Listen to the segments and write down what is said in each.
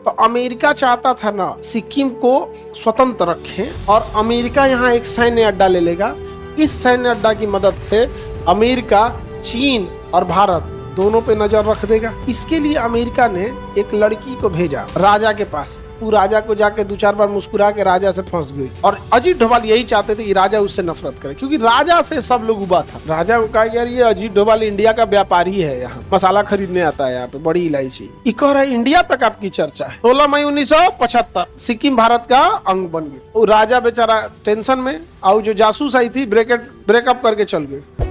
तो अमेरिका चाहता था ना सिक्किम को स्वतंत्र रखें और अमेरिका यहाँ एक सैन्य अड्डा ले लेगा। इस सैन्य अड्डा की मदद से अमेरिका, चीन और भारत दोनों पे नजर रख देगा। इसके लिए अमेरिका ने एक लड़की को भेजा राजा के पास। वो राजा को जाके 2-4 बार मुस्कुरा के राजा से फंस गई और अजीत डोभाल यही चाहते थे कि राजा उससे नफरत करे, क्योंकि राजा से सब लोग उबा था। राजा को कहा यार ये अजीत डोभाल इंडिया का व्यापारी है, यहाँ मसाला खरीदने आता है, यहाँ पे बड़ी इलायची। ये कह रहा है इंडिया तक आपकी चर्चा है। 16 मई 1975 सिक्किम भारत का अंग बन गया। वो राजा बेचारा टेंशन में, और जो जासूस आई थी ब्रेकअप करके चल गए।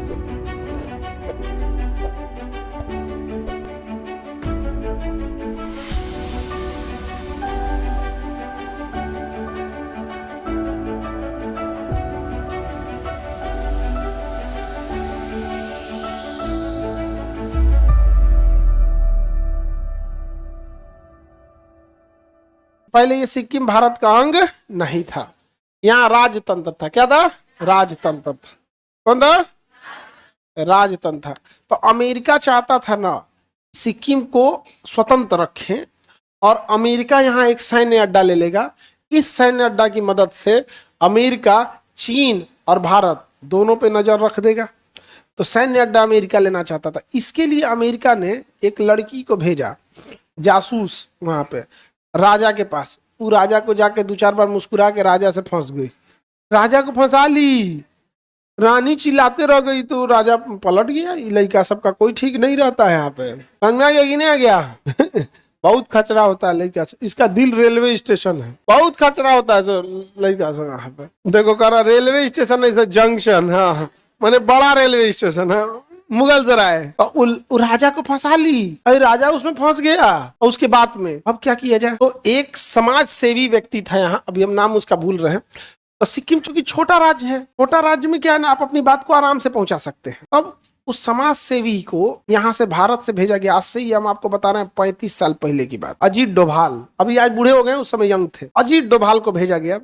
पहले ये सिक्किम भारत का अंग नहीं था, यहाँ राजतंत्र था। क्या था? राजतंत्र था। कौन था? राजतंत्र था। तो अमेरिका चाहता था ना सिक्किम को स्वतंत्र रखें और अमेरिका यहाँ एक सैन्य अड्डा ले लेगा। इस सैन्य अड्डा की मदद से अमेरिका, चीन और भारत दोनों पे नजर रख देगा। तो सैन्य अड्डा अमेरिका लेना चाहता था। इसके लिए अमेरिका ने एक लड़की को भेजा जासूस वहां पे राजा के पास। वो राजा को जाके 2-4 बार मुस्कुरा के राजा से फंस गई। राजा को फंसा ली, रानी चिल्लाते रह गई तो राजा पलट गया। लड़का सबका कोई ठीक नहीं रहता है यहाँ पे। समझ में आ गया कि नहीं आ गया? बहुत खचरा होता है लड़का। इसका दिल रेलवे स्टेशन है, बहुत खचरा होता है जो लड़का सब यहाँ पे। देखो कह रहा रेलवे स्टेशन नहीं, जंक्शन। हाँ मैंने बड़ा रेलवे स्टेशन है, मुगल सराय। और राजा को फंसा ली, अरे राजा उसमें फंस गया। और उसके बाद में अब क्या किया जाए? तो एक समाज सेवी व्यक्ति था यहाँ, अभी हम नाम उसका भूल रहे हैं। तो सिक्किम चूंकि छोटा राज्य है, छोटा राज्य में क्या है ना, आप अपनी बात को आराम से पहुंचा सकते हैं। अब उस समाज सेवी को यहाँ से भारत से भेजा गया। आज से ही हम आपको बता रहे हैं 35 साल पहले की बात। अजीत डोभाल, अभी आज बूढ़े हो गए, उस समय यंग थे। अजीत डोभाल को भेजा गया।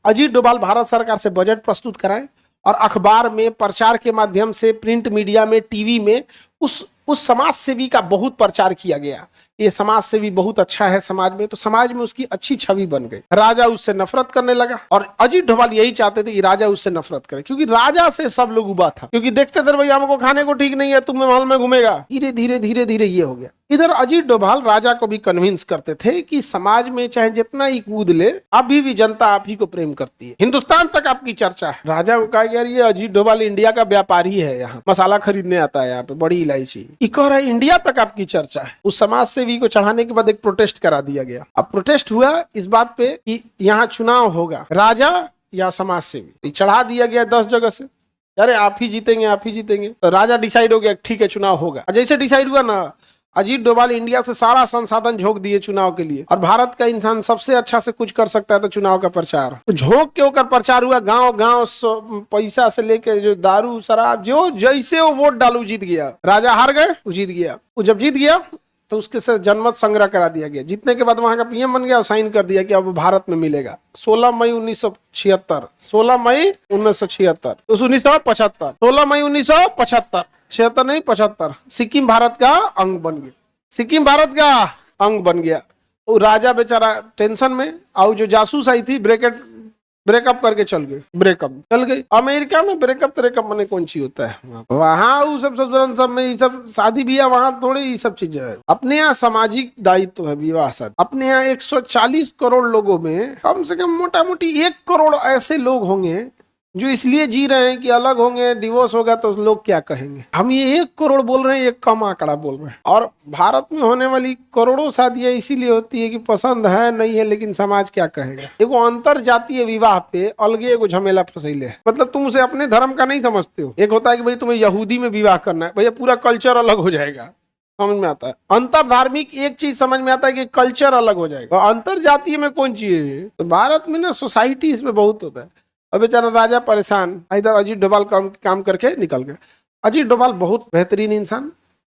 अजीत डोभाल भारत सरकार से बजट प्रस्तुत कराए और अखबार में, प्रचार के माध्यम से, प्रिंट मीडिया में, टीवी में उस समाज सेवी का बहुत प्रचार किया गया। ये समाज सेवी बहुत अच्छा है समाज में, तो समाज में उसकी अच्छी छवि बन गई। राजा उससे नफरत करने लगा और अजीत डोभाल यही चाहते थे कि राजा उससे नफरत करे, क्योंकि राजा से सब लोग उबा था। क्योंकि देखते थे भैया हमको खाने को ठीक नहीं है, तुम महल में घूमेगा। धीरे धीरे धीरे धीरे ये हो गया। इधर अजीत डोभाल राजा को भी कन्विंस करते थे कि समाज में चाहे जितना ही कूद ले, अभी भी जनता आप ही को प्रेम करती है, हिंदुस्तान तक आपकी चर्चा है। राजा को कहा यार ये अजीत डोभाल इंडिया का व्यापारी है, यहाँ मसाला खरीदने आता है, यहाँ पे बड़ी इलायची। ये कह रहा है इंडिया तक आपकी चर्चा है। उस समाज सेवी को चढ़ाने के बाद एक प्रोटेस्ट करा दिया गया। अब प्रोटेस्ट हुआ इस बात पे कि यहाँ चुनाव होगा, राजा या समाज सेवी। चढ़ा दिया गया 10 जगह से, अरे आप ही जीतेंगे, आप ही जीतेंगे। तो राजा डिसाइड हो गया ठीक है चुनाव होगा। जैसे डिसाइड हुआ ना, अजीत डोभाल इंडिया से सारा संसाधन झोंक दिए चुनाव के लिए। और भारत का इंसान सबसे अच्छा से कुछ कर सकता है तो चुनाव का प्रचार। तो झोंक के होकर प्रचार हुआ, गांव गांव पैसा से लेके जो दारू शराब, जो जैसे वो वोट डालू जीत गया। राजा हार गए, वो जीत गया। वो जब जीत गया तो उसके से जनमत संग्रह करा दिया गया। जीतने के बाद वहां का पीएम बन गया और साइन कर दिया कि अब भारत में मिलेगा। 16 मई 1976, 16 मई 1976, 1975, 16 मई 1975, 76 नहीं 75, सिक्किम भारत का अंग बन गया। सिक्किम भारत का अंग बन गया। वो राजा बेचारा टेंशन में, और जो जासूस आई थी ब्रेकअप करके चल गई। अमेरिका में ब्रेकअप मैंने कौन सी होता है? वहाँ वो सब में ये सब शादी ब्याह, वहाँ थोड़ी ये सब चीजें है। अपने यहाँ सामाजिक दायित्व है विवाह शादी। अपने यहाँ 140 करोड़ लोगों में कम से कम मोटा मोटी 1 करोड़ ऐसे लोग होंगे जो इसलिए जी रहे हैं कि अलग होंगे, डिवोर्स होगा तो लोग क्या कहेंगे। हम ये 1 करोड़ बोल रहे हैं, एक कम आंकड़ा बोल रहे हैं। और भारत में होने वाली करोड़ों शादियां इसीलिए होती है कि पसंद है नहीं है, लेकिन समाज क्या कहेगा। एगो अंतर जातीय विवाह पे अलगे एगो झमेला फंसैले है। मतलब तुम उसे अपने धर्म का नहीं समझते हो। एक होता है कि भाई तुम्हें यहूदी में विवाह करना है, भैया पूरा कल्चर अलग हो जाएगा। समझ में आता है। अंतर धार्मिक एक चीज समझ में आता है कि कल्चर अलग हो जाएगा। अंतर जातीय में कौन चीज है? तो भारत में ना सोसाइटी इसमें बहुत होता है। अब बेचारा राजा परेशान, इधर अजीत डोभाल काम करके निकल गया। अजीत डोभाल बहुत बेहतरीन इंसान,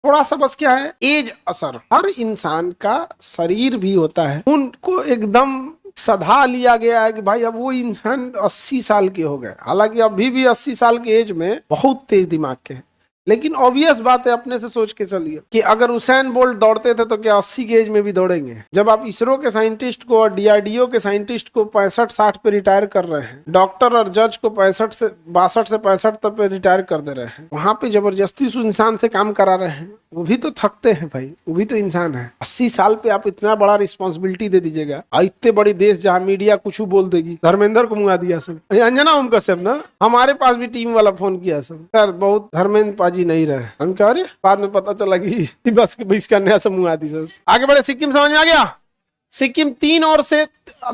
थोड़ा सा बस क्या है, एज असर। हर इंसान का शरीर भी होता है, उनको एकदम सधा लिया गया है कि भाई अब वो इंसान 80 साल के हो गए। हालांकि अभी भी 80 साल के एज में बहुत तेज दिमाग के हैं, लेकिन ऑब्वियस बात है, अपने से सोच के चलिए कि अगर हुसैन बोल्ट दौड़ते थे तो क्या 80 की एज में भी दौड़ेंगे? जब आप इसरो के साइंटिस्ट को और डीआरडीओ के साइंटिस्ट को 65-60 पे रिटायर कर रहे हैं, डॉक्टर और जज को 62 से 65 तक पे रिटायर कर दे रहे हैं, वहां पे जबरदस्ती उस इंसान से काम करा रहे हैं, वो भी तो थकते हैं भाई, वो भी तो इंसान है। 80 साल पे आप इतना बड़ा रिस्पॉन्सिबिलिटी दे दीजिएगा, इतने बड़ी देश जहाँ मीडिया कुछ बोल देगी। धर्मेंद्र को मुंगा दिया सब, अंजना ओम कश्यप ना, हमारे पास भी टीम वाला फोन किया सब, सर बहुत धर्मेंद्र पाजी नहीं रहे। हम कह रहे, बाद में पता चला कि बस इसका नया सब मुंगा दी सब। आगे बढ़े, सिक्किम समझ में आ गया? सिक्किम 3 ओर से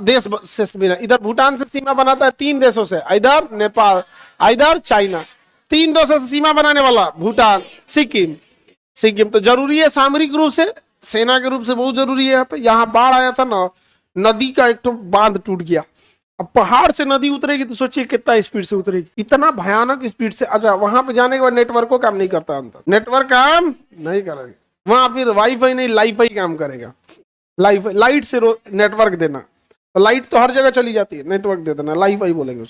देश से मिला, इधर भूटान से सीमा बनाता है 3 देशों से, इधर नेपाल, इधर चाइना, 3 देशों से सीमा बनाने वाला भूटान, सिक्किम। सिक्किम तो जरूरी है सामरिक रूप से, सेना के रूप से बहुत जरूरी है। यहाँ पे, यहाँ बाढ़ आया था ना, नदी का एक तो बांध टूट गया, अब पहाड़ से नदी उतरेगी तो सोचिए कितना स्पीड से उतरेगी, इतना भयानक स्पीड से। अच्छा, वहां पे जाने के बाद नेटवर्क को काम नहीं करता, अंदर नेटवर्क काम नहीं करेगा वहां, फिर वाईफाई नहीं लाईफाई काम करेगा। लाइट से नेटवर्क देना, तो लाइट तो हर जगह चली जाती है, नेटवर्क दे देना, लाईफाई बोलेंगे उसको।